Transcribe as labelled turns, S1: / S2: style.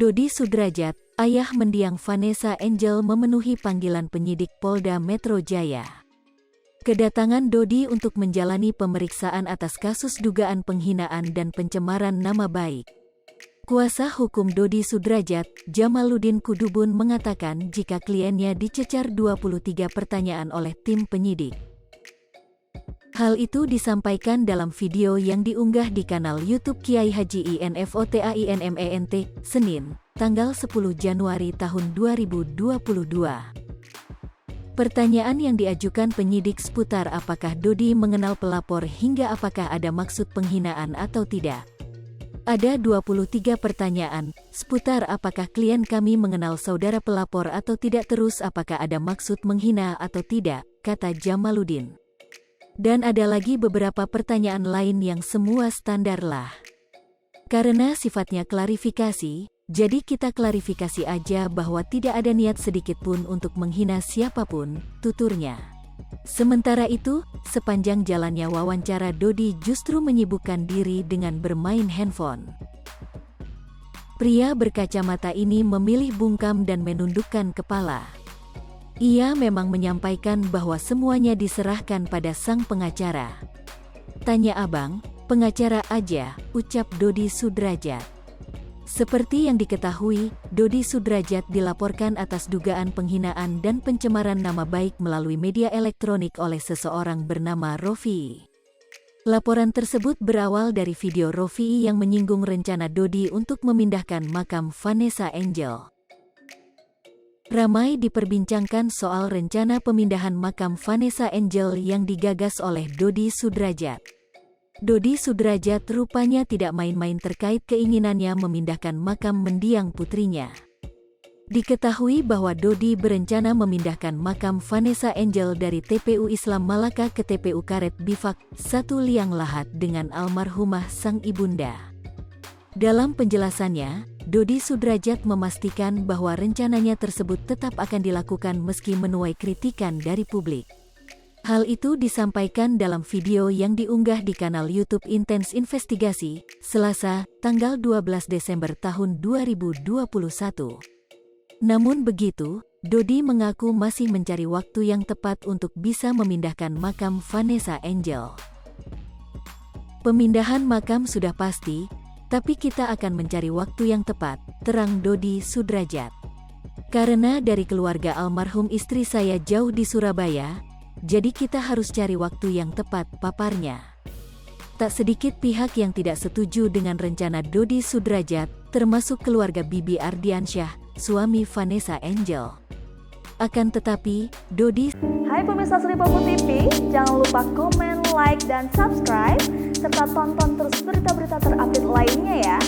S1: Dodi Sudrajat, ayah mendiang Vanessa Angel memenuhi panggilan penyidik Polda Metro Jaya. Kedatangan Dodi untuk menjalani pemeriksaan atas kasus dugaan penghinaan dan pencemaran nama baik. Kuasa hukum Dodi Sudrajat, Jamaluddin Kudubun mengatakan jika kliennya dicecar 23 pertanyaan oleh tim penyidik. Hal itu disampaikan dalam video yang diunggah di kanal YouTube Kiai Haji INFOTAINMENT, Senin, tanggal 10 Januari tahun 2022. Pertanyaan yang diajukan penyidik seputar apakah Dodi mengenal pelapor hingga apakah ada maksud penghinaan atau tidak. Ada 23 pertanyaan, seputar apakah klien kami mengenal saudara pelapor atau tidak, terus apakah ada maksud menghina atau tidak, kata Jamaluddin. Dan ada lagi beberapa pertanyaan lain yang semua standar lah. Karena sifatnya klarifikasi, jadi kita klarifikasi aja bahwa tidak ada niat sedikitpun untuk menghina siapapun, tuturnya. Sementara itu, sepanjang jalannya wawancara Dodi justru menyibukkan diri dengan bermain handphone. Pria berkacamata ini memilih bungkam dan menundukkan kepala. Ia memang menyampaikan bahwa semuanya diserahkan pada sang pengacara. Tanya abang, pengacara aja, ucap Dodi Sudrajat. Seperti yang diketahui, Dodi Sudrajat dilaporkan atas dugaan penghinaan dan pencemaran nama baik melalui media elektronik oleh seseorang bernama Rofi. Laporan tersebut berawal dari video Rofi yang menyinggung rencana Dodi untuk memindahkan makam Vanessa Angel. Ramai diperbincangkan soal rencana pemindahan makam Vanessa Angel yang digagas oleh Dodi Sudrajat. Dodi Sudrajat rupanya tidak main-main terkait keinginannya memindahkan makam mendiang putrinya. Diketahui bahwa Dodi berencana memindahkan makam Vanessa Angel dari TPU Islam Malaka ke TPU Karet Bifak, 1 Liang Lahat dengan almarhumah sang ibunda. Dalam penjelasannya, Dodi Sudrajat memastikan bahwa rencananya tersebut tetap akan dilakukan meski menuai kritikan dari publik. Hal itu disampaikan dalam video yang diunggah di kanal YouTube Intens Investigasi, Selasa, tanggal 12 Desember tahun 2021. Namun begitu, Dodi mengaku masih mencari waktu yang tepat untuk bisa memindahkan makam Vanessa Angel. Pemindahan makam sudah pasti, tapi kita akan mencari waktu yang tepat, terang Dodi Sudrajat. Karena dari keluarga almarhum istri saya jauh di Surabaya, jadi kita harus cari waktu yang tepat, paparnya. Tak sedikit pihak yang tidak setuju dengan rencana Dodi Sudrajat, termasuk keluarga Bibi Ardiansyah, suami Vanessa Angel. Akan tetapi, Dodi...
S2: Hai pemirsa Sri Popo TV, jangan lupa komen, like, dan subscribe, serta tonton terus berita-berita terupdate lainnya ya.